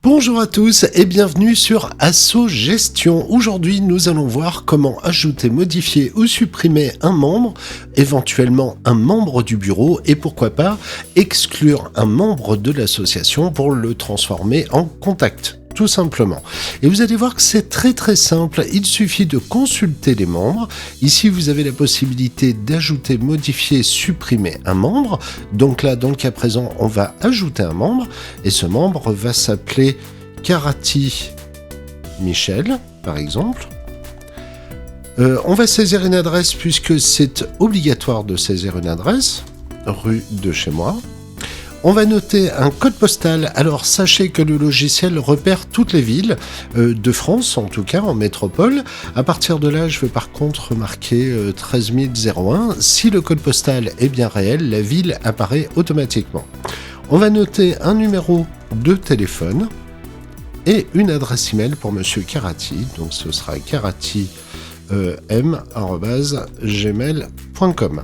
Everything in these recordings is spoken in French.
Bonjour à tous et bienvenue sur Asso Gestion. Aujourd'hui, nous allons voir comment ajouter, modifier ou supprimer un membre, éventuellement un membre du bureau et pourquoi pas exclure un membre de l'association pour le transformer en contact. Tout simplement. Et vous allez voir que c'est très simple, il suffit de consulter les membres. Ici, vous avez la possibilité d'ajouter, modifier, supprimer un membre. Donc là, dans le cas présent, on va ajouter un membre et ce membre va s'appeler Karati Michel, par exemple. On va saisir une adresse puisque c'est obligatoire de saisir une adresse, rue de chez moi. On va noter un code postal. Alors sachez que le logiciel repère toutes les villes de France, en tout cas en métropole. À partir de là, je vais par contre marquer 13001. Si le code postal est bien réel, la ville apparaît automatiquement. On va noter un numéro de téléphone et une adresse email pour Monsieur Karati. Donc ce sera karatim@gmail.com.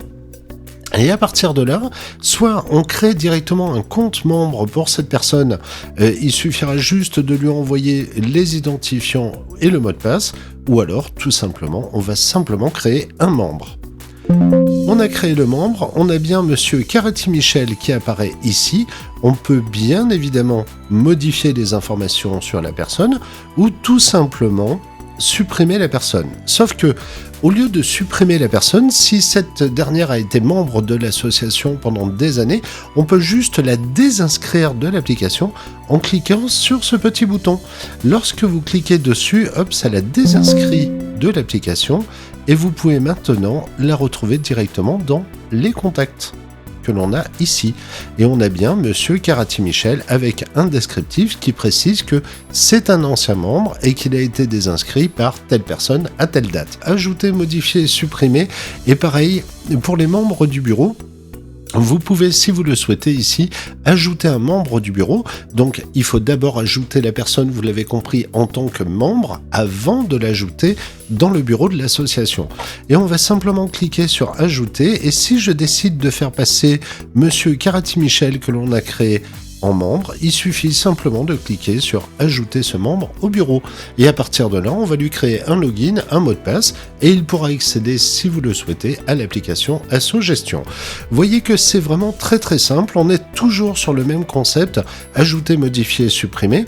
Et à partir de là, soit on crée directement un compte membre pour cette personne, il suffira juste de lui envoyer les identifiants et le mot de passe, ou alors tout simplement, on va simplement créer un membre. On a créé le membre, on a bien Monsieur Karati Michel qui apparaît ici. On peut bien évidemment modifier les informations sur la personne, ou tout simplement supprimer la personne. Sauf que, au lieu de supprimer la personne, si cette dernière a été membre de l'association pendant des années, on peut juste la désinscrire de l'application en cliquant sur ce petit bouton. Lorsque vous cliquez dessus, hop, ça la désinscrit de l'application et vous pouvez maintenant la retrouver directement dans les contacts que l'on a ici. Et on a bien Monsieur Karati Michel avec un descriptif qui précise que c'est un ancien membre et qu'il a été désinscrit par telle personne à telle date. Ajouter, modifier, supprimer. Et pareil, pour les membres du bureau, vous pouvez, si vous le souhaitez ici, ajouter un membre du bureau. Donc, il faut d'abord ajouter la personne, vous l'avez compris, en tant que membre, avant de l'ajouter dans le bureau de l'association. Et on va simplement cliquer sur « Ajouter ». Et si je décide de faire passer Monsieur Karati Michel, que l'on a créé en membre, il suffit simplement de cliquer sur « Ajouter ce membre au bureau ». Et à partir de là, on va lui créer un login, un mot de passe, et il pourra accéder, si vous le souhaitez, à l'application Asso Gestion. Vous voyez que c'est vraiment très simple, on est toujours sur le même concept, ajouter, modifier, supprimer.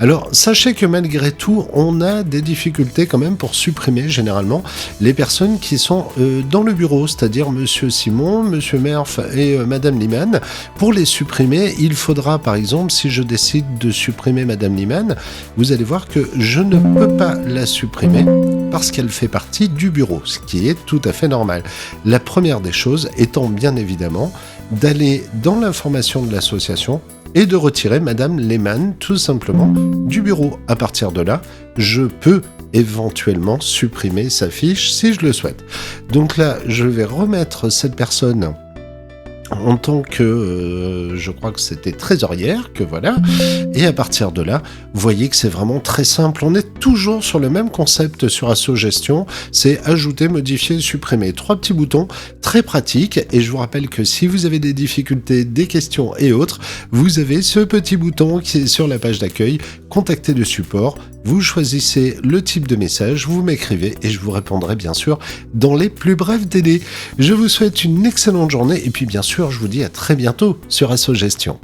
Alors, sachez que malgré tout, on a des difficultés quand même pour supprimer généralement les personnes qui sont dans le bureau, c'est-à-dire Monsieur Simon, Monsieur Merf et Madame Liman. Pour les supprimer, il faudra par exemple, si je décide de supprimer Madame Liman, vous allez voir que je ne peux pas la supprimer parce qu'elle fait partie du bureau, ce qui est tout à fait normal. La première des choses étant bien évidemment d'aller dans l'information de l'association et de retirer Madame Lehmann tout simplement du bureau. À partir de là, je peux éventuellement supprimer sa fiche si je le souhaite. Donc là, je vais remettre cette personne en tant que, je crois que c'était trésorière, que voilà. Et à partir de là, vous voyez que c'est vraiment très simple. On est toujours sur le même concept sur Asso Gestion. C'est ajouter, modifier, supprimer. 3 petits boutons, très pratiques. Et je vous rappelle que si vous avez des difficultés, des questions et autres, vous avez ce petit bouton qui est sur la page d'accueil. Contactez le support. Vous choisissez le type de message, vous m'écrivez et je vous répondrai bien sûr dans les plus brefs délais. Je vous souhaite une excellente journée et puis bien sûr, je vous dis à très bientôt sur Asso Gestion.